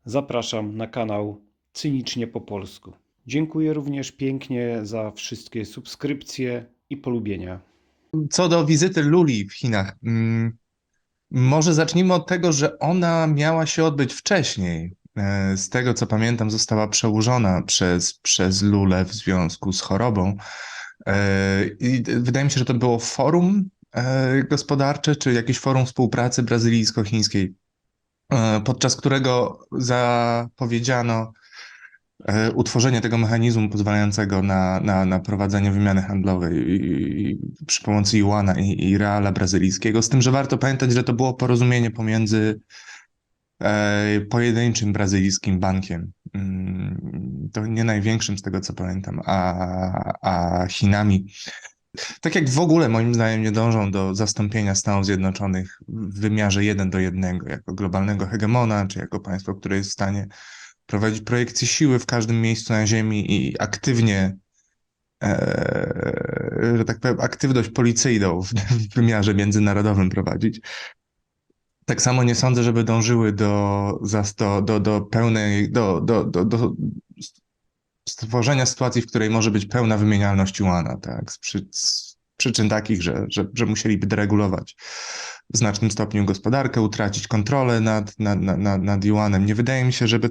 Zapraszam na kanał Cynicznie po polsku. Dziękuję również pięknie za wszystkie subskrypcje i polubienia. Co do wizyty Luli w Chinach, może zacznijmy od tego, że ona miała się odbyć wcześniej. Z tego co pamiętam, została przełożona przez Lulę w związku z chorobą. I wydaje mi się, że to było forum gospodarcze, czy jakieś forum współpracy brazylijsko-chińskiej, podczas którego zapowiedziano utworzenie tego mechanizmu pozwalającego na prowadzenie wymiany handlowej przy pomocy juana i reala brazylijskiego. Z tym, że warto pamiętać, że to było porozumienie pomiędzy pojedynczym brazylijskim bankiem, to nie największym z tego co pamiętam, a Chinami. Tak jak w ogóle moim zdaniem nie dążą do zastąpienia Stanów Zjednoczonych w wymiarze 1:1 jako globalnego hegemona, czy jako państwo, które jest w stanie prowadzić projekcje siły w każdym miejscu na Ziemi i aktywnie, że tak powiem, aktywność policyjną w wymiarze międzynarodowym prowadzić. Tak samo nie sądzę, żeby dążyły do pełnej, do stworzenia sytuacji, w której może być pełna wymienialność juana, tak? Z przyczyn takich, że musieliby deregulować w znacznym stopniu gospodarkę, utracić kontrolę nad juanem. Nie wydaje mi się, żeby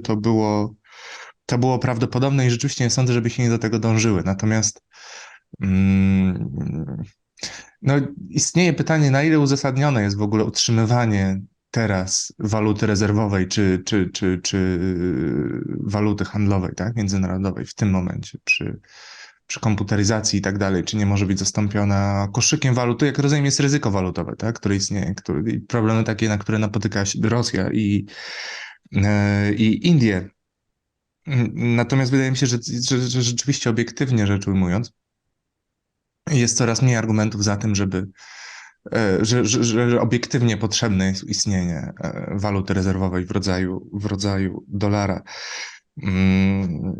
to było prawdopodobne i rzeczywiście nie sądzę, żeby Chiny do tego dążyły. Natomiast mm, no, istnieje pytanie, na ile uzasadnione jest w ogóle utrzymywanie teraz waluty rezerwowej czy waluty handlowej, tak, międzynarodowej w tym momencie przy komputeryzacji i tak dalej, czy nie może być zastąpiona koszykiem waluty, jak rozumiem jest ryzyko walutowe, tak, które istnieje, i problemy takie, na które napotyka się Rosja i Indie. Natomiast wydaje mi się, że rzeczywiście obiektywnie rzecz ujmując, jest coraz mniej argumentów za tym, że obiektywnie potrzebne jest istnienie waluty rezerwowej w rodzaju dolara. Mm,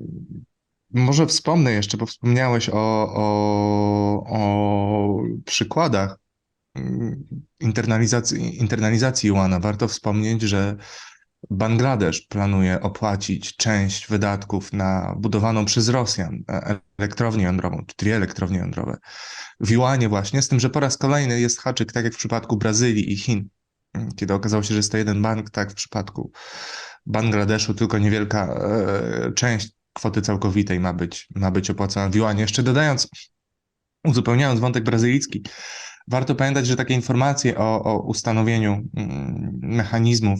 Może wspomnę jeszcze, bo wspomniałeś o przykładach internalizacji juana. Warto wspomnieć, że Bangladesz planuje opłacić część wydatków na budowaną przez Rosjan elektrownię jądrową, czy dwie elektrownie jądrowe w juanie właśnie, z tym, że po raz kolejny jest haczyk, tak jak w przypadku Brazylii i Chin, kiedy okazało się, że jest to jeden bank, tak w przypadku Bangladeszu tylko niewielka część kwoty całkowitej ma być opłacana w juanie. Jeszcze dodając, uzupełniając wątek brazylijski, warto pamiętać, że takie informacje o ustanowieniu mechanizmów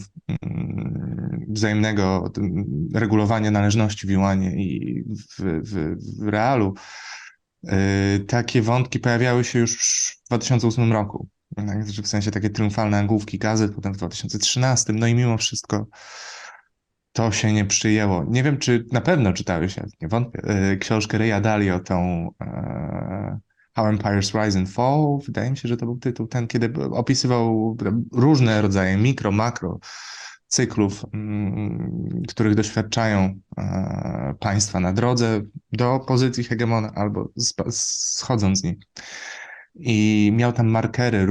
wzajemnego regulowania należności w juanie i w realu, takie wątki pojawiały się już w 2008 roku. Tak, w sensie takie triumfalne nagłówki gazet, potem w 2013, no i mimo wszystko to się nie przyjęło. Nie wiem, czy na pewno czytałeś, ja nie wątpię, książkę Raya Dalio, tą How Empires Rise and Fall. Wydaje mi się, że to był tytuł ten, kiedy opisywał różne rodzaje mikro, makro cyklów, których doświadczają państwa na drodze do pozycji hegemona albo schodząc z niej. I miał tam markery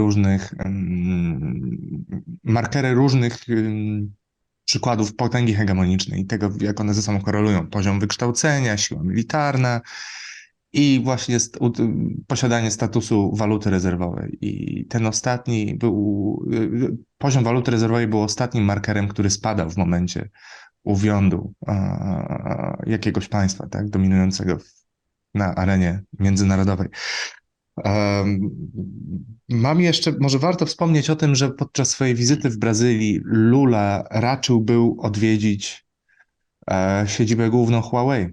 różnych przykładów potęgi hegemonicznej i tego, jak one ze sobą korelują. Poziom wykształcenia, siła militarna i właśnie posiadanie statusu waluty rezerwowej. I ten ostatni poziom waluty rezerwowej był ostatnim markerem, który spadał w momencie uwiądu jakiegoś państwa, tak, dominującego na arenie międzynarodowej. Um, Mam jeszcze, może warto wspomnieć o tym, że podczas swojej wizyty w Brazylii Lula raczył był odwiedzić siedzibę główną Huawei,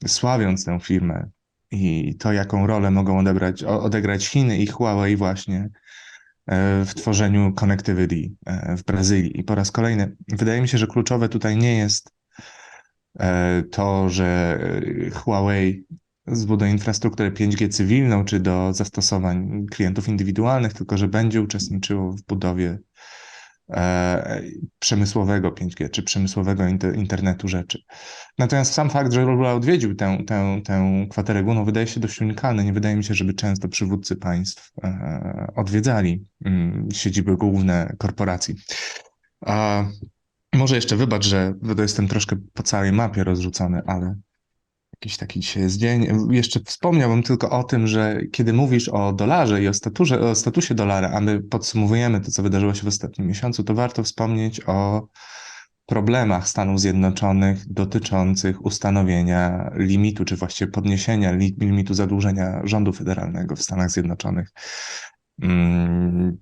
sławiąc tę firmę i to, jaką rolę mogą odegrać Chiny i Huawei właśnie w tworzeniu connectivity w Brazylii. I po raz kolejny, wydaje mi się, że kluczowe tutaj nie jest to, że Huawei zbuduje infrastrukturę 5G cywilną, czy do zastosowań klientów indywidualnych, tylko że będzie uczestniczyło w budowie przemysłowego 5G, czy przemysłowego internetu rzeczy. Natomiast sam fakt, że Lula odwiedził tę kwaterę główną, wydaje się dość unikalny. Nie wydaje mi się, żeby często przywódcy państw odwiedzali siedziby główne korporacji. Może jeszcze wybacz, że to jestem troszkę po całej mapie rozrzucony, ale jakiś taki dzisiaj jest dzień. Jeszcze wspomniałbym tylko o tym, że kiedy mówisz o dolarze i o statusie dolara, a my podsumowujemy to, co wydarzyło się w ostatnim miesiącu, to warto wspomnieć o problemach Stanów Zjednoczonych dotyczących ustanowienia limitu, czy właściwie podniesienia limitu zadłużenia rządu federalnego w Stanach Zjednoczonych.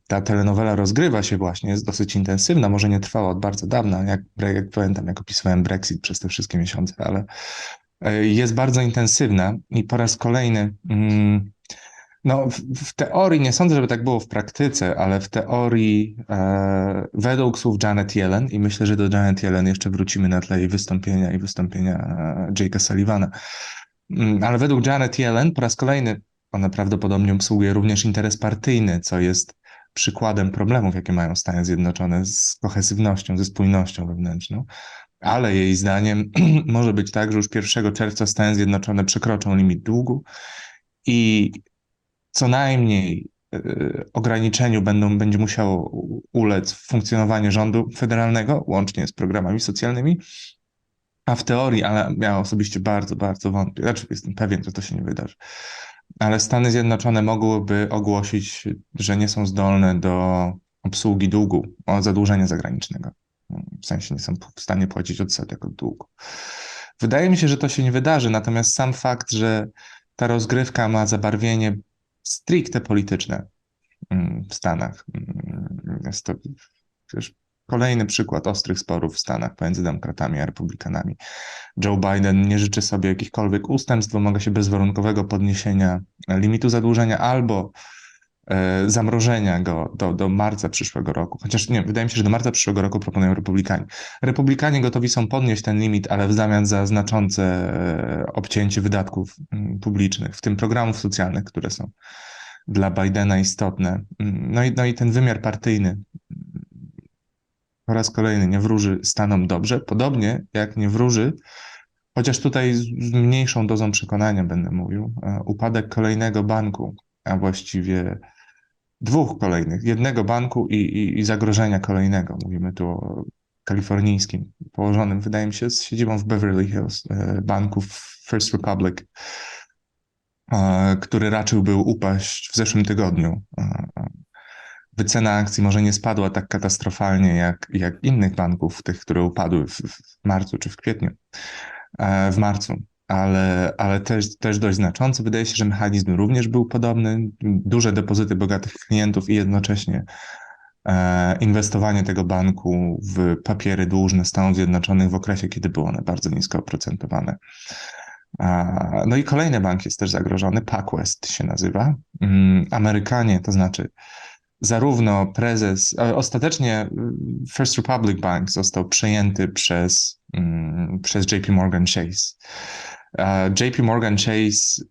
Ta telenowela rozgrywa się właśnie, jest dosyć intensywna, może nie trwała od bardzo dawna, jak pamiętam, jak opisywałem Brexit przez te wszystkie miesiące, ale jest bardzo intensywna i po raz kolejny, no w teorii, nie sądzę, żeby tak było w praktyce, ale w teorii według słów Janet Yellen, i myślę, że do Janet Yellen jeszcze wrócimy na tle jej wystąpienia i wystąpienia Jake'a Sullivana, ale według Janet Yellen po raz kolejny ona prawdopodobnie obsługuje również interes partyjny, co jest przykładem problemów, jakie mają Stany Zjednoczone z kohezywnością, ze spójnością wewnętrzną. Ale jej zdaniem może być tak, że już 1 czerwca Stany Zjednoczone przekroczą limit długu i co najmniej ograniczeniu będzie musiało ulec funkcjonowanie rządu federalnego, łącznie z programami socjalnymi, a w teorii, ale ja osobiście bardzo, bardzo wątpię, znaczy jestem pewien, że to się nie wydarzy, ale Stany Zjednoczone mogłyby ogłosić, że nie są zdolne do obsługi długu, zadłużenia zagranicznego. W sensie nie są w stanie płacić odsetek od długu. Wydaje mi się, że to się nie wydarzy, natomiast sam fakt, że ta rozgrywka ma zabarwienie stricte polityczne w Stanach, jest to przecież kolejny przykład ostrych sporów w Stanach pomiędzy demokratami a republikanami. Joe Biden nie życzy sobie jakichkolwiek ustępstw, wymaga się bezwarunkowego podniesienia limitu zadłużenia albo zamrożenia go do marca przyszłego roku. Chociaż nie, wydaje mi się, że do marca przyszłego roku proponują Republikanie. Republikanie gotowi są podnieść ten limit, ale w zamian za znaczące obcięcie wydatków publicznych, w tym programów socjalnych, które są dla Bidena istotne. No i ten wymiar partyjny po raz kolejny nie wróży Stanom dobrze, podobnie jak nie wróży, chociaż tutaj z mniejszą dozą przekonania będę mówił, upadek kolejnego banku, a właściwie dwóch kolejnych, jednego banku i zagrożenia kolejnego. Mówimy tu o kalifornijskim, położonym, wydaje mi się, z siedzibą w Beverly Hills, banku First Republic, który raczył był upaść w zeszłym tygodniu. Wycena akcji może nie spadła tak katastrofalnie jak innych banków, tych, które upadły w marcu czy w kwietniu, w marcu, ale też dość znaczący. Wydaje się, że mechanizm również był podobny. Duże depozyty bogatych klientów i jednocześnie inwestowanie tego banku w papiery dłużne Stanów Zjednoczonych w okresie, kiedy były one bardzo nisko oprocentowane. No i kolejny bank jest też zagrożony, PacWest się nazywa. Amerykanie, to znaczy zarówno prezes, ostatecznie First Republic Bank został przejęty przez JP Morgan Chase. JP Morgan Chase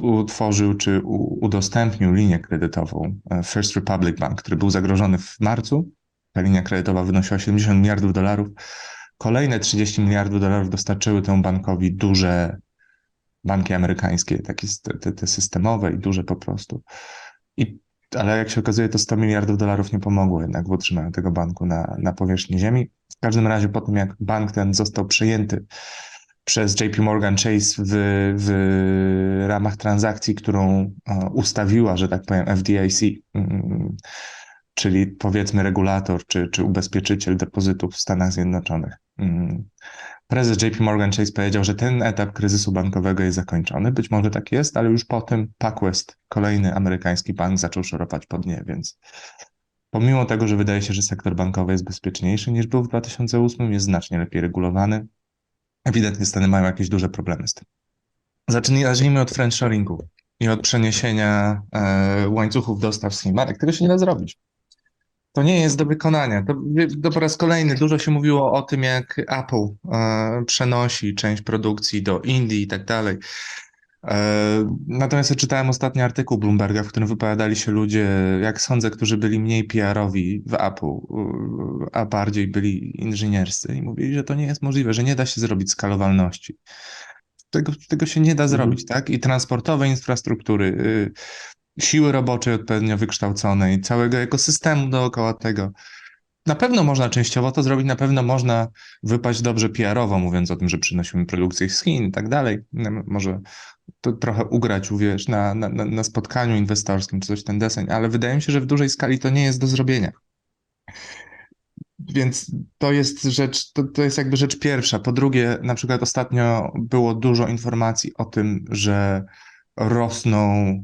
utworzył czy udostępnił linię kredytową First Republic Bank, który był zagrożony w marcu. Ta linia kredytowa wynosiła $70 miliardów. Kolejne $30 miliardów dostarczyły temu bankowi duże banki amerykańskie, takie te systemowe i duże po prostu. Ale jak się okazuje, to $100 miliardów nie pomogło jednak w utrzymaniu tego banku na powierzchni ziemi. W każdym razie po tym, jak bank ten został przejęty przez JP Morgan Chase w ramach transakcji, którą ustawiła, że tak powiem, FDIC, czyli powiedzmy regulator czy ubezpieczyciel depozytów w Stanach Zjednoczonych. Prezes JP Morgan Chase powiedział, że ten etap kryzysu bankowego jest zakończony. Być może tak jest, ale już potem PacWest, kolejny amerykański bank, zaczął szorować po dnie, więc pomimo tego, że wydaje się, że sektor bankowy jest bezpieczniejszy niż był w 2008, jest znacznie lepiej regulowany. Ewidentnie Stany mają jakieś duże problemy z tym. Zacznijmy od friendshoringu i od przeniesienia łańcuchów dostaw z Chin. Marek, tego się nie da zrobić. To nie jest do wykonania. To po raz kolejny dużo się mówiło o tym, jak Apple przenosi część produkcji do Indii i tak dalej. Natomiast ja czytałem ostatni artykuł Bloomberga, w którym wypowiadali się ludzie, jak sądzę, którzy byli mniej PR-owi w Apple, a bardziej byli inżynierscy i mówili, że to nie jest możliwe, że nie da się zrobić skalowalności. Tego się nie da zrobić, tak? I transportowej infrastruktury, siły roboczej odpowiednio wykształconej, całego ekosystemu dookoła tego. na pewno można częściowo to zrobić, na pewno można wypaść dobrze PR-owo, mówiąc o tym, że przynosimy produkcję z Chin i tak dalej. Może to trochę ugrać, wiesz, na spotkaniu inwestorskim czy coś w ten deseń, ale wydaje mi się, że w dużej skali to nie jest do zrobienia. Więc to jest rzecz, to jest jakby rzecz pierwsza. Po drugie, na przykład ostatnio było dużo informacji o tym, że rośnie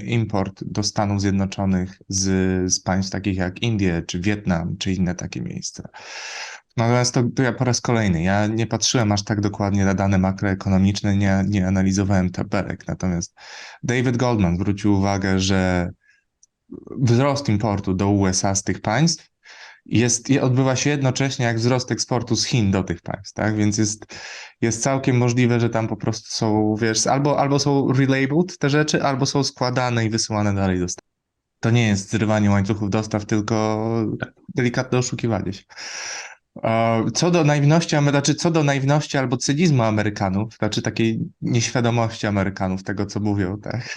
import do Stanów Zjednoczonych z państw takich jak Indie, czy Wietnam, czy inne takie miejsca. Natomiast to ja po raz kolejny, ja nie patrzyłem aż tak dokładnie na dane makroekonomiczne, nie analizowałem tabelek, natomiast David Goldman zwrócił uwagę, że wzrost importu do USA z tych państw odbywa się jednocześnie jak wzrost eksportu z Chin do tych państw, tak? Więc jest całkiem możliwe, że tam po prostu są, wiesz, albo są relabeled te rzeczy, albo są składane i wysyłane dalej do Stanów. To nie jest zrywanie łańcuchów dostaw, tylko delikatne oszukiwanie się. Co do naiwności albo cynizmu Amerykanów, znaczy takiej nieświadomości Amerykanów tego, co mówią, tak?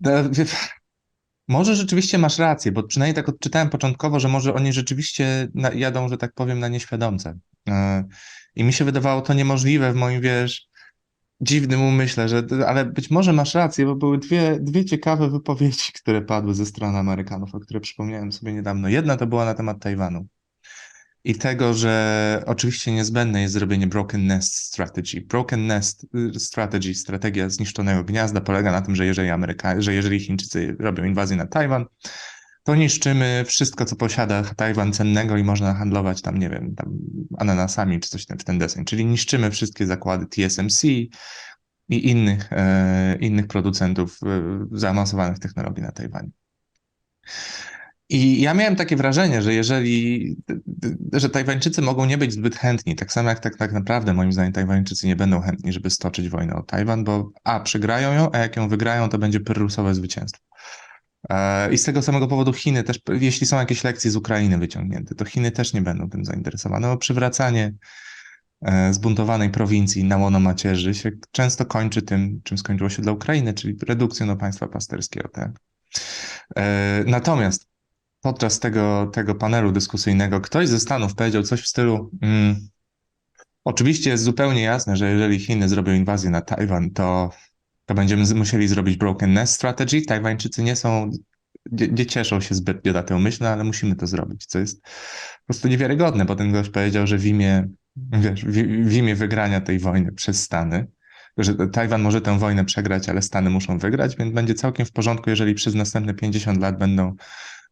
No, może rzeczywiście masz rację, bo przynajmniej tak odczytałem początkowo, że może oni rzeczywiście jadą, że tak powiem, na nieświadomce. I mi się wydawało to niemożliwe w moim, wiesz, dziwnym umyśle, ale być może masz rację, bo były dwie ciekawe wypowiedzi, które padły ze strony Amerykanów, o które przypomniałem sobie niedawno. Jedna to była na temat Tajwanu i tego, że oczywiście niezbędne jest zrobienie Broken Nest Strategy. Broken Nest Strategy, strategia zniszczonego gniazda, polega na tym, że jeżeli Chińczycy robią inwazję na Tajwan, to niszczymy wszystko, co posiada Tajwan cennego i można handlować tam, nie wiem, tam ananasami czy coś w ten deseń. Czyli niszczymy wszystkie zakłady TSMC i innych producentów zaawansowanych technologii na Tajwanie. I ja miałem takie wrażenie, że Tajwańczycy mogą nie być zbyt chętni, tak samo jak tak naprawdę moim zdaniem Tajwańczycy nie będą chętni, żeby stoczyć wojnę o Tajwan, bo przegrają ją, a jak ją wygrają, to będzie pyrrusowe zwycięstwo. I z tego samego powodu Chiny też, jeśli są jakieś lekcje z Ukrainy wyciągnięte, to Chiny też nie będą tym zainteresowane, bo przywracanie zbuntowanej prowincji na łono macierzy się często kończy tym, czym skończyło się dla Ukrainy, czyli redukcją państwa pasterskiego. Tak? Natomiast podczas tego panelu dyskusyjnego ktoś ze Stanów powiedział coś w stylu oczywiście jest zupełnie jasne, że jeżeli Chiny zrobią inwazję na Tajwan, to będziemy musieli zrobić Broken Nest Strategy. Tajwańczycy nie cieszą się zbytnio na tę myśl, ale musimy to zrobić, co jest po prostu niewiarygodne, bo ten gość powiedział, że w imię wygrania tej wojny przez Stany, że Tajwan może tę wojnę przegrać, ale Stany muszą wygrać, więc będzie całkiem w porządku, jeżeli przez następne 50 lat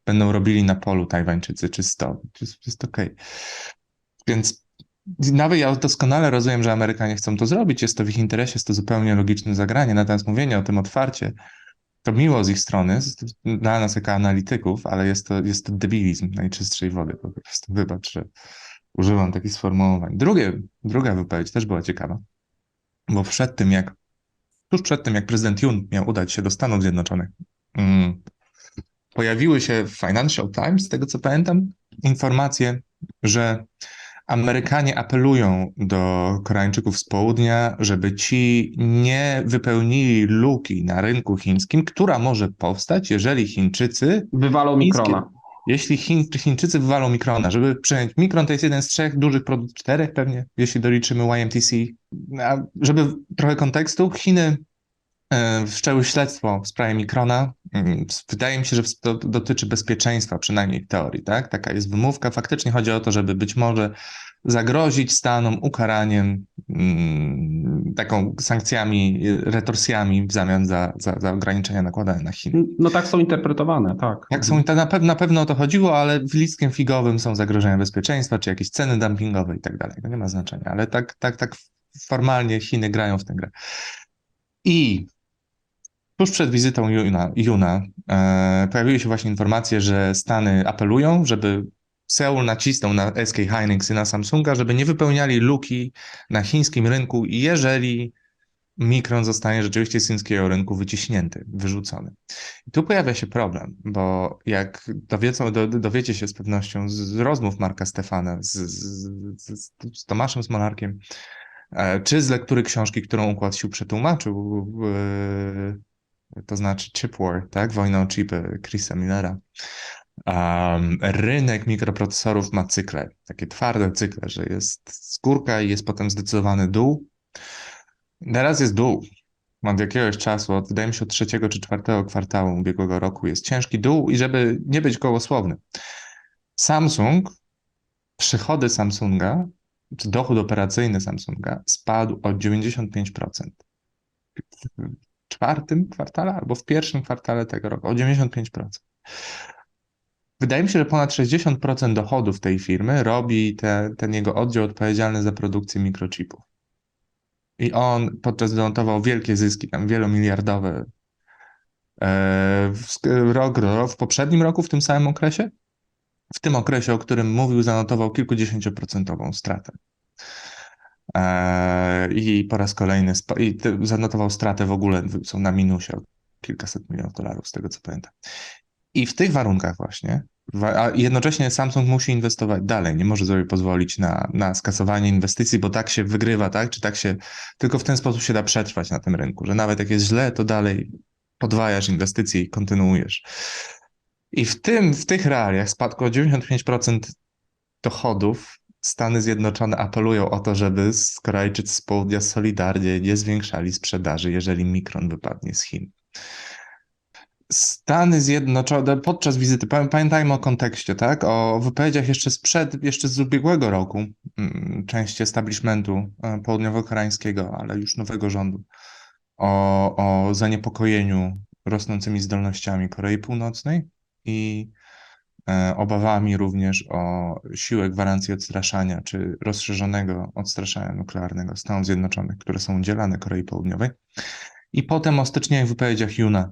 będą robili na polu Tajwańczycy czy 100. Jest okej. Więc nawet ja doskonale rozumiem, że Amerykanie chcą to zrobić, jest to w ich interesie, jest to zupełnie logiczne zagranie, natomiast mówienie o tym otwarcie, to miło z ich strony, dla nas jako analityków, ale jest to debilizm najczystszej wody, po prostu wybacz, że używam takich sformułowań. Druga wypowiedź też była ciekawa, bo tuż przed tym, jak prezydent Yoon miał udać się do Stanów Zjednoczonych, pojawiły się w Financial Times, z tego co pamiętam, informacje, że Amerykanie apelują do Koreańczyków z południa, żeby ci nie wypełnili luki na rynku chińskim, która może powstać, jeżeli Wywalą Mikrona. jeśli Chińczycy wywalą Mikrona, żeby przyjąć, Mikron to jest jeden z 3 dużych produktów, 4 pewnie, jeśli doliczymy YMTC. Żeby trochę kontekstu, Chiny wszczęły śledztwo w sprawie Mikrona. Wydaje mi się, że to dotyczy bezpieczeństwa, przynajmniej w teorii, tak? Taka jest wymówka. Faktycznie chodzi o to, żeby być może zagrozić Stanom ukaraniem, taką sankcjami, retorsjami w zamian za ograniczenia nakładane na Chiny. No tak są interpretowane, tak. Tak są, na pewno o to chodziło, ale w listkiem figowym są zagrożenia bezpieczeństwa, czy jakieś ceny dumpingowe i tak dalej. To nie ma znaczenia, ale tak formalnie Chiny grają w tę grę. I tuż przed wizytą Juna pojawiły się właśnie informacje, że Stany apelują, żeby Seul nacisnął na SK Hynix i na Samsunga, żeby nie wypełniali luki na chińskim rynku, jeżeli Mikron zostanie rzeczywiście z chińskiego rynku wyciśnięty, wyrzucony. I tu pojawia się problem, bo jak dowiecie się z pewnością z rozmów Marka Stefana z Tomaszem Smolarkiem, czy z lektury książki, którą Układ Sił przetłumaczył, to znaczy Chip War, tak? Wojna o chipy Chrisa Millera, Rynek mikroprocesorów ma cykle, takie twarde cykle, że jest skórka i jest potem zdecydowany dół. Teraz jest dół. Od jakiegoś czasu, wydaje mi się od trzeciego czy czwartego kwartału ubiegłego roku jest ciężki dół i żeby nie być gołosłowny. Samsung, przychody Samsunga, czy dochód operacyjny Samsunga spadł o 95%. W czwartym kwartale albo w pierwszym kwartale tego roku, o 95%. Wydaje mi się, że ponad 60% dochodów tej firmy robi ten jego oddział odpowiedzialny za produkcję mikrochipów. I on podczas gdy notował wielkie zyski, tam wielomiliardowe, w poprzednim roku, w tym samym okresie, w tym okresie, o którym mówił, zanotował kilkudziesięcioprocentową stratę. I po raz kolejny zanotował stratę w ogóle, są na minusie o kilkaset milionów dolarów, z tego co pamiętam. I w tych warunkach właśnie, a jednocześnie Samsung musi inwestować dalej, nie może sobie pozwolić na skasowanie inwestycji, bo tak się wygrywa, tak? Czy tak się, tylko w ten sposób się da przetrwać na tym rynku, że nawet jak jest źle, to dalej podwajasz inwestycje i kontynuujesz. I w tych realiach spadku o 95% dochodów Stany Zjednoczone apelują o to, żeby Korejczycy z południa solidarnie nie zwiększali sprzedaży, jeżeli Micron wypadnie z Chin. Stany Zjednoczone, podczas wizyty, pamiętajmy o kontekście, tak? O wypowiedziach jeszcze z ubiegłego roku, części establishmentu południowo-koreańskiego, ale już nowego rządu, o zaniepokojeniu rosnącymi zdolnościami Korei Północnej i obawami również o siłę gwarancji odstraszania, czy rozszerzonego odstraszania nuklearnego Stanów Zjednoczonych, które są udzielane Korei Południowej. I potem o styczniowych wypowiedziach Yoona,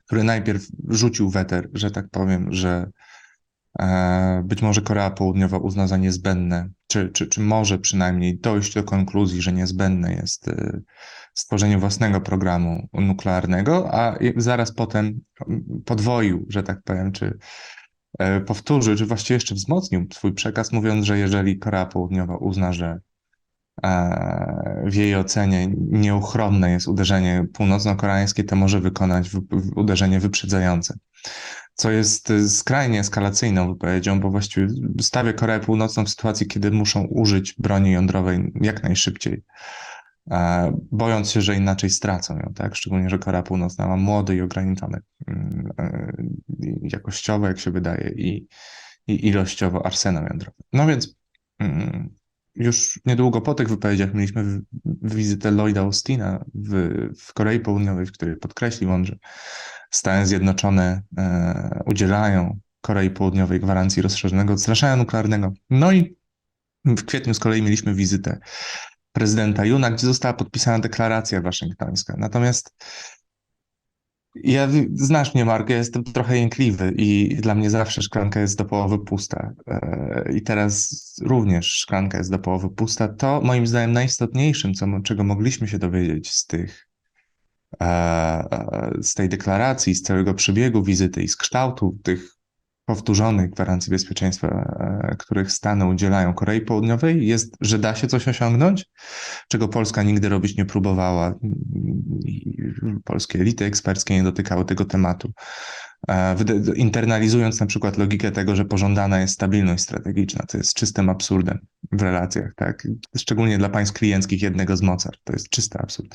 który najpierw rzucił weter, że tak powiem, że być może Korea Południowa uzna za niezbędne, czy może przynajmniej dojść do konkluzji, że niezbędne jest stworzenie własnego programu nuklearnego, a zaraz potem podwoił, że tak powiem, czy powtórzył, czy właściwie jeszcze wzmocnił swój przekaz, mówiąc, że jeżeli Korea Południowa uzna, że w jej ocenie nieuchronne jest uderzenie północno-koreańskie, to może wykonać uderzenie wyprzedzające, co jest skrajnie eskalacyjną wypowiedzią, bo właściwie stawia Koreę Północną w sytuacji, kiedy muszą użyć broni jądrowej jak najszybciej, bojąc się, że inaczej stracą ją, tak? Szczególnie, że Korea Północna ma młody i ograniczony jakościowo, jak się wydaje, i ilościowo arsenał jądrowy. No więc już niedługo po tych wypowiedziach mieliśmy wizytę Lloyda Austina w Korei Południowej, w której podkreślił on, że Stany Zjednoczone udzielają Korei Południowej gwarancji rozszerzonego odstraszania nuklearnego. No i w kwietniu z kolei mieliśmy wizytę prezydenta Yoona, gdzie została podpisana deklaracja waszyngtońska. Natomiast znasz mnie, Mark, ja jestem trochę jękliwy i dla mnie zawsze szklanka jest do połowy pusta. I teraz również szklanka jest do połowy pusta. To moim zdaniem najistotniejszym, czego mogliśmy się dowiedzieć z tej deklaracji, z całego przebiegu wizyty i z kształtu tych powtórzonych gwarancji bezpieczeństwa, których Stany udzielają Korei Południowej, jest, że da się coś osiągnąć, czego Polska nigdy robić nie próbowała. Polskie elity eksperckie nie dotykały tego tematu, internalizując na przykład logikę tego, że pożądana jest stabilność strategiczna, co jest czystym absurdem w relacjach, tak? Szczególnie dla państw klienckich jednego z mocarstw, to jest czysty absurd.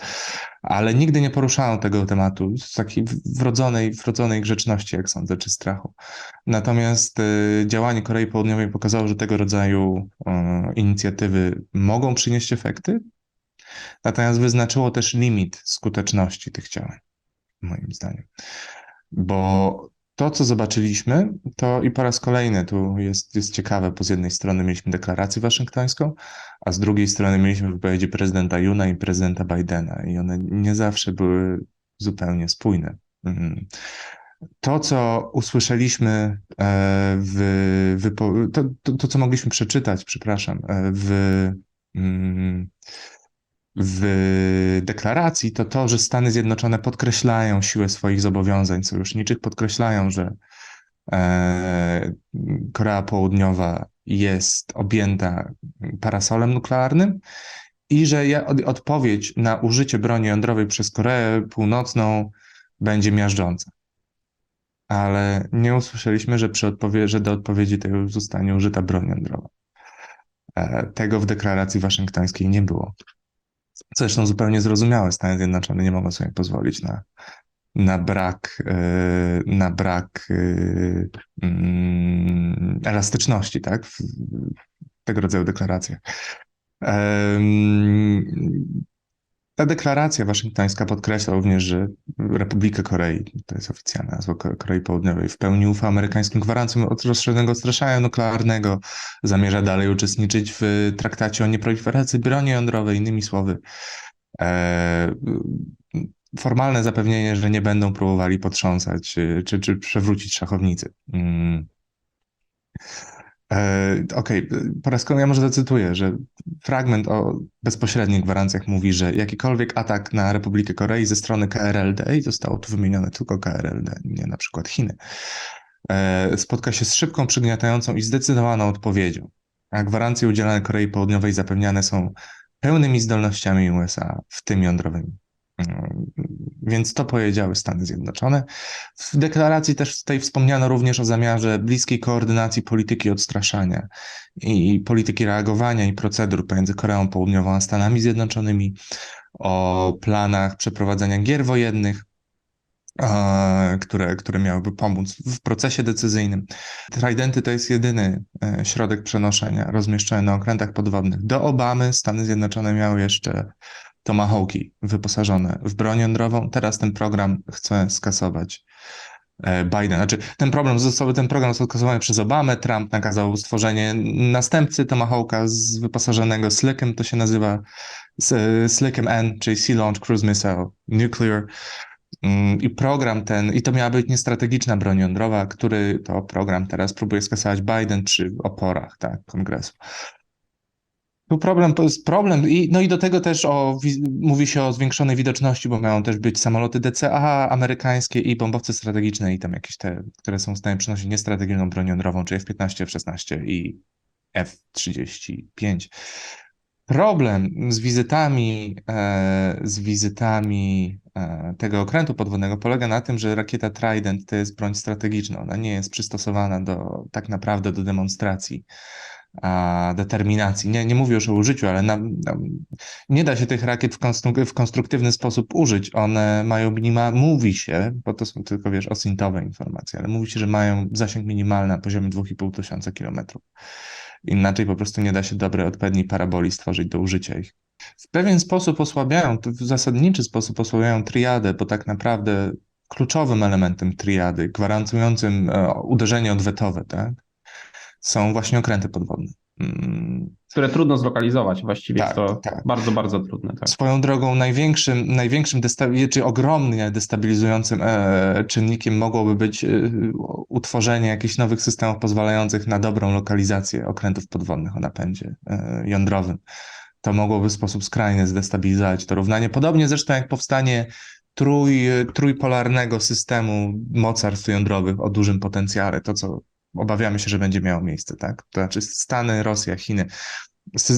Ale nigdy nie poruszają tego tematu z takiej wrodzonej grzeczności, jak sądzę, czy strachu. Natomiast działanie Korei Południowej pokazało, że tego rodzaju inicjatywy mogą przynieść efekty, natomiast wyznaczyło też limit skuteczności tych działań, moim zdaniem. Bo to, co zobaczyliśmy, to i po raz kolejny tu jest ciekawe, bo z jednej strony mieliśmy deklarację waszyngtońską, a z drugiej strony mieliśmy wypowiedzi prezydenta Yoona i prezydenta Bidena i one nie zawsze były zupełnie spójne. To, co usłyszeliśmy to, co mogliśmy przeczytać, w deklaracji, to, że Stany Zjednoczone podkreślają siłę swoich zobowiązań sojuszniczych, podkreślają, że Korea Południowa jest objęta parasolem nuklearnym i że odpowiedź na użycie broni jądrowej przez Koreę Północną będzie miażdżąca. ale nie usłyszeliśmy, że do odpowiedzi tego zostanie użyta broń jądrowa. Tego w deklaracji waszyngtońskiej nie było. Co zresztą zupełnie zrozumiałe. Stany Zjednoczone nie mogą sobie pozwolić na brak elastyczności, tak, w tego rodzaju deklaracjach. Ta deklaracja waszyngtońska podkreśla również, że Republika Korei, to jest oficjalna nazwa Korei Południowej, w pełni ufa amerykańskim gwarancjom rozszerzonego odstraszania nuklearnego, zamierza dalej uczestniczyć w traktacie o nieproliferacji broni jądrowej, innymi słowy, formalne zapewnienie, że nie będą próbowali potrząsać czy przewrócić szachownicy. Okej, po raz kolejny ja może zacytuję, że fragment o bezpośrednich gwarancjach mówi, że jakikolwiek atak na Republikę Korei ze strony KRLD, i zostało tu wymienione tylko KRLD, nie na przykład Chiny, spotka się z szybką, przygniatającą i zdecydowaną odpowiedzią. A gwarancje udzielane Korei Południowej zapewniane są pełnymi zdolnościami USA, w tym jądrowymi. Więc to powiedziały Stany Zjednoczone. W deklaracji też tej wspomniano również o zamiarze bliskiej koordynacji polityki odstraszania i polityki reagowania i procedur pomiędzy Koreą Południową a Stanami Zjednoczonymi, o planach przeprowadzenia gier wojennych, które miałyby pomóc w procesie decyzyjnym. Tridenty to jest jedyny środek przenoszenia rozmieszczony na okrętach podwodnych. Do Obamy Stany Zjednoczone miały jeszcze Tomahawki wyposażone w broń jądrową. Teraz ten program chce skasować Biden. Znaczy, ten program został skasowany przez Obamę. Trump nakazał stworzenie następcy Tomahawka wyposażonego Slickem, to się nazywa Slickem N, czyli Sea Launch Cruise Missile Nuclear. I program ten, i to miała być niestrategiczna broń jądrowa, który to program teraz próbuje skasować Biden przy oporach, tak, Kongresu. Tu problem to jest problem i do tego też mówi się o zwiększonej widoczności, bo mają też być samoloty DCA amerykańskie i bombowce strategiczne i tam jakieś te, które są w stanie przynosić niestrategiczną broń jądrową, czyli F-15, F-16 i F-35. Problem z wizytami tego okrętu podwodnego polega na tym, że rakieta Trident to jest broń strategiczna. Ona nie jest przystosowana tak naprawdę do demonstracji determinacji. Nie mówię już o użyciu, ale nie da się tych rakiet w konstruktywny sposób użyć. One mają mówi się, bo to są tylko, osintowe informacje, ale mówi się, że mają zasięg minimalny na poziomie 2500 kilometrów. Inaczej po prostu nie da się dobrej, odpowiedniej paraboli stworzyć do użycia ich. W pewien sposób w zasadniczy sposób osłabiają triadę, bo tak naprawdę kluczowym elementem triady, gwarantującym uderzenie odwetowe, tak, są właśnie okręty podwodne. Które trudno zlokalizować właściwie. Tak, Jest to tak. bardzo, bardzo trudne. Tak. Swoją drogą największym czy ogromnie destabilizującym czynnikiem mogłoby być utworzenie jakichś nowych systemów pozwalających na dobrą lokalizację okrętów podwodnych o napędzie jądrowym. To mogłoby w sposób skrajny zdestabilizować to równanie. Podobnie zresztą jak powstanie trójpolarnego systemu mocarstw jądrowych o dużym potencjale, to co obawiamy się, że będzie miało miejsce, tak? To znaczy Stany, Rosja, Chiny.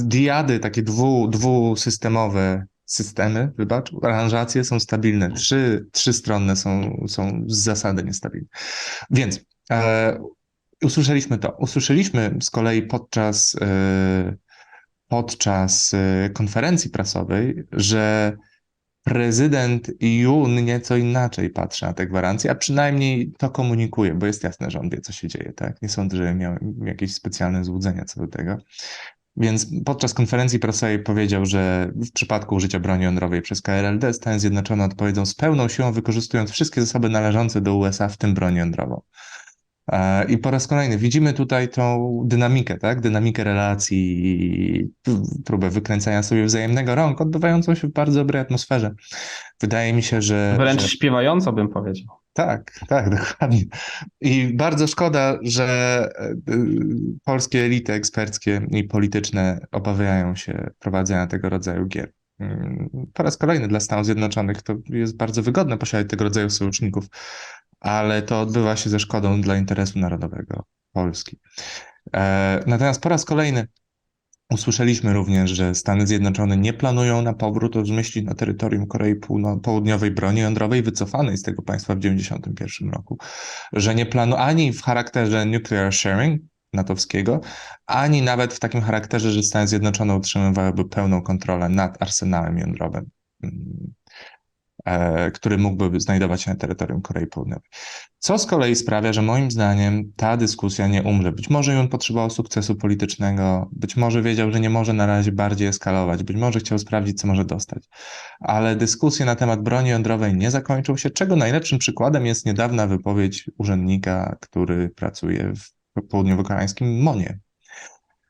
Diady, takie dwusystemowe systemy, aranżacje są stabilne. Trzystronne są z zasady niestabilne. Więc usłyszeliśmy to. Usłyszeliśmy z kolei podczas konferencji prasowej, że prezydent Yoon nieco inaczej patrzy na te gwarancje, a przynajmniej to komunikuje, bo jest jasne, że on wie, co się dzieje, tak? Nie sądzę, że miał jakieś specjalne złudzenia co do tego. Więc podczas konferencji prasowej powiedział, że w przypadku użycia broni jądrowej przez KRLD Stany Zjednoczone odpowiedzą z pełną siłą, wykorzystując wszystkie zasoby należące do USA, w tym broń jądrową. I po raz kolejny widzimy tutaj tą dynamikę, tak? Dynamikę relacji, próbę wykręcania sobie wzajemnego rąk, odbywającą się w bardzo dobrej atmosferze. Wydaje mi się, że... Wręcz śpiewająco bym powiedział. Tak, dokładnie. I bardzo szkoda, że polskie elity eksperckie i polityczne obawiają się prowadzenia tego rodzaju gier. Po raz kolejny dla Stanów Zjednoczonych to jest bardzo wygodne posiadać tego rodzaju sojuszników, ale to odbywa się ze szkodą dla interesu narodowego Polski. Natomiast po raz kolejny Usłyszeliśmy również, że Stany Zjednoczone nie planują na powrót rozmyślić na terytorium Korei Południowej broni jądrowej wycofanej z tego państwa w 1991 roku, że nie planują ani w charakterze nuclear sharing natowskiego, ani nawet w takim charakterze, że Stany Zjednoczone utrzymywałyby pełną kontrolę nad arsenałem jądrowym, który mógłby znajdować się na terytorium Korei Południowej. Co z kolei sprawia, że moim zdaniem ta dyskusja nie umrze. Być może on potrzebował sukcesu politycznego, być może wiedział, że nie może na razie bardziej eskalować, być może chciał sprawdzić, co może dostać. Ale dyskusje na temat broni jądrowej nie zakończą się, czego najlepszym przykładem jest niedawna wypowiedź urzędnika, który pracuje w południowo-koreańskim MON-ie,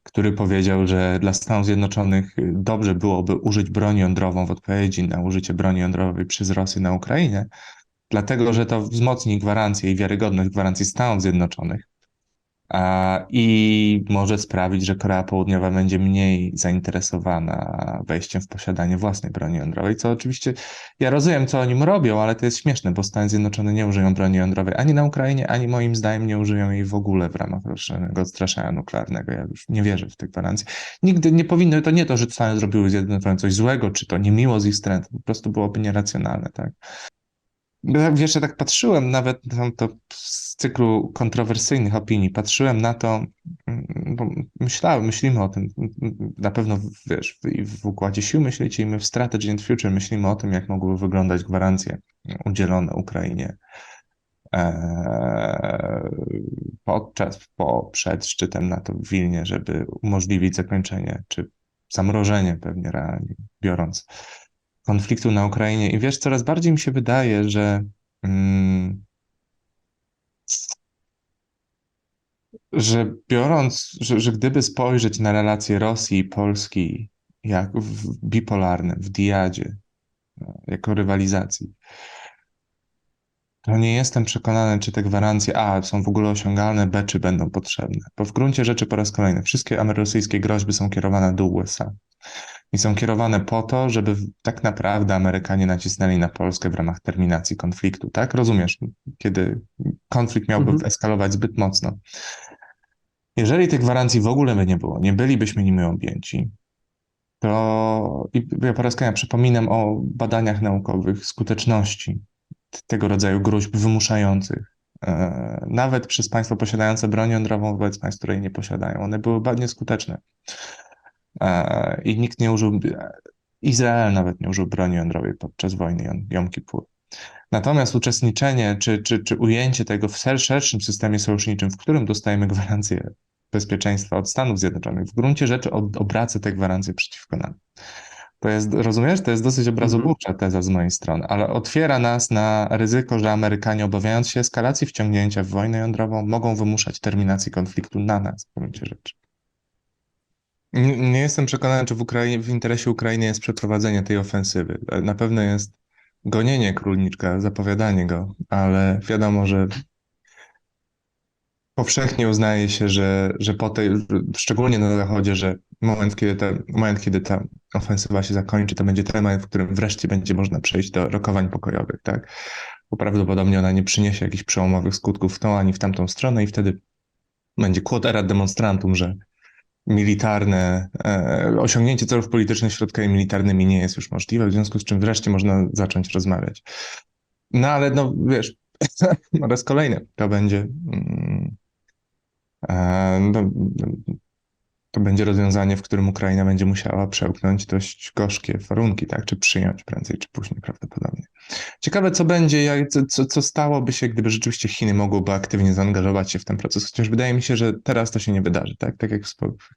który powiedział, że dla Stanów Zjednoczonych dobrze byłoby użyć broni jądrową w odpowiedzi na użycie broni jądrowej przez Rosję na Ukrainie, dlatego że to wzmocni gwarancję i wiarygodność gwarancji Stanów Zjednoczonych i może sprawić, że Korea Południowa będzie mniej zainteresowana wejściem w posiadanie własnej broni jądrowej, co oczywiście ja rozumiem, co oni robią, ale to jest śmieszne, bo Stany Zjednoczone nie użyją broni jądrowej ani na Ukrainie, ani moim zdaniem nie użyją jej w ogóle w ramach rocznego odstraszania nuklearnego. Ja już nie wierzę w te gwarancje. Nigdy nie powinno, to nie to, że Stany zrobiły Zjednoczone coś złego, czy to niemiło z ich strony, po prostu byłoby nieracjonalne, tak? Wiesz, ja tak patrzyłem nawet na to z cyklu kontrowersyjnych opinii, patrzyłem na to, bo myślimy o tym, na pewno wiesz, w układzie sił myślicie i my w Strategy and Future myślimy o tym, jak mogłyby wyglądać gwarancje udzielone Ukrainie przed szczytem NATO w Wilnie, żeby umożliwić zakończenie, czy zamrożenie pewnie realnie biorąc konfliktu na Ukrainie. I wiesz, coraz bardziej mi się wydaje, że gdyby spojrzeć na relacje Rosji i Polski jak bipolarne, w diadzie, jako rywalizacji, to nie jestem przekonany, czy te gwarancje są w ogóle osiągalne, czy będą potrzebne. Bo w gruncie rzeczy po raz kolejny wszystkie rosyjskie groźby są kierowane do USA. I są kierowane po to, żeby tak naprawdę Amerykanie nacisnęli na Polskę w ramach terminacji konfliktu, tak? Rozumiesz? Kiedy konflikt miałby eskalować zbyt mocno. Jeżeli tych gwarancji w ogóle by nie było, nie bylibyśmy nimi objęci, to ja po raz kolejny przypominam o badaniach naukowych skuteczności tego rodzaju gruźb wymuszających, nawet przez państwa posiadające broń jądrową wobec państw, które jej nie posiadają. One były bardzo skuteczne. I nikt nie użył, Izrael nawet nie użył broni jądrowej podczas wojny Jom Kippur. Natomiast uczestniczenie czy ujęcie tego w szerszym systemie sojuszniczym, w którym dostajemy gwarancję bezpieczeństwa od Stanów Zjednoczonych, w gruncie rzeczy obraca te gwarancje przeciwko nam. To jest, rozumiesz, to jest dosyć obrazobórcza teza z mojej strony, ale otwiera nas na ryzyko, że Amerykanie, obawiając się eskalacji wciągnięcia w wojnę jądrową, mogą wymuszać terminację konfliktu na nas, w gruncie rzeczy. Nie jestem przekonany, czy w interesie Ukrainy jest przeprowadzenie tej ofensywy. Na pewno jest gonienie królniczka, zapowiadanie go, ale wiadomo, że powszechnie uznaje się, że po tej, szczególnie na Zachodzie, że moment, kiedy ta ofensywa się zakończy, to będzie ten moment, w którym wreszcie będzie można przejść do rokowań pokojowych, tak? Bo prawdopodobnie ona nie przyniesie jakichś przełomowych skutków w tą ani w tamtą stronę i wtedy będzie quod erat demonstrantum, że osiągnięcie celów politycznych środkami militarnymi nie jest już możliwe, w związku z czym wreszcie można zacząć rozmawiać. No ale no wiesz, po raz kolejny to będzie to będzie rozwiązanie, w którym Ukraina będzie musiała przełknąć dość gorzkie warunki, tak? Czy przyjąć prędzej, czy później prawdopodobnie. Ciekawe, co będzie, co stałoby się, gdyby rzeczywiście Chiny mogłyby aktywnie zaangażować się w ten proces, chociaż wydaje mi się, że teraz to się nie wydarzy, tak? Tak jak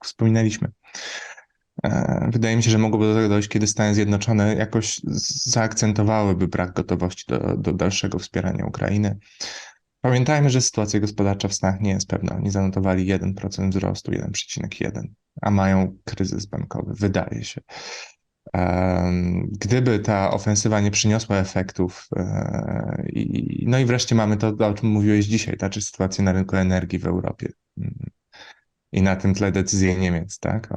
wspominaliśmy. Wydaje mi się, że mogłoby do tego dojść, kiedy Stany Zjednoczone jakoś zaakcentowałyby brak gotowości do dalszego wspierania Ukrainy. Pamiętajmy, że sytuacja gospodarcza w Stanach nie jest pewna. Oni zanotowali 1% wzrostu, 1,1, a mają kryzys bankowy, wydaje się. Gdyby ta ofensywa nie przyniosła efektów, no i wreszcie mamy to, o czym mówiłeś dzisiaj, znaczy sytuację na rynku energii w Europie. I na tym tle decyzje Niemiec, tak?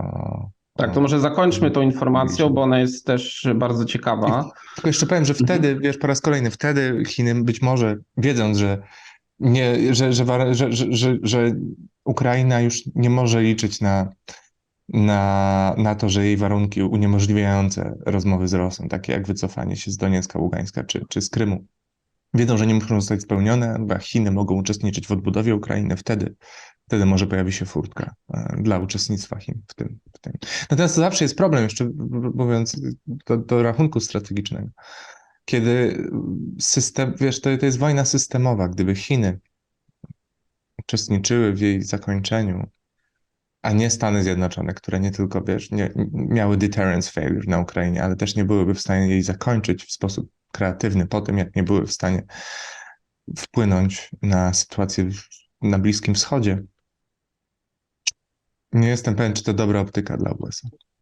Tak, to może zakończmy tą informacją, bo ona jest też bardzo ciekawa. Tylko jeszcze powiem, że wtedy, wiesz, po raz kolejny, wtedy Chiny być może, wiedząc, że Ukraina już nie może liczyć na na to, że jej warunki uniemożliwiające rozmowy z Rosją, takie jak wycofanie się z Doniecka, Ługańska czy z Krymu, wiedzą, że nie muszą zostać spełnione, bo Chiny mogą uczestniczyć w odbudowie Ukrainy, wtedy może pojawi się furtka dla uczestnictwa Chin w tym. Natomiast to zawsze jest problem, jeszcze mówiąc do rachunku strategicznego, kiedy system, wiesz, to jest wojna systemowa. Gdyby Chiny uczestniczyły w jej zakończeniu, a nie Stany Zjednoczone, które nie tylko, wiesz, nie miały deterrence failure na Ukrainie, ale też nie byłyby w stanie jej zakończyć w sposób kreatywny po tym, jak nie były w stanie wpłynąć na sytuację na Bliskim Wschodzie. Nie jestem pewien, czy to dobra optyka dla USA.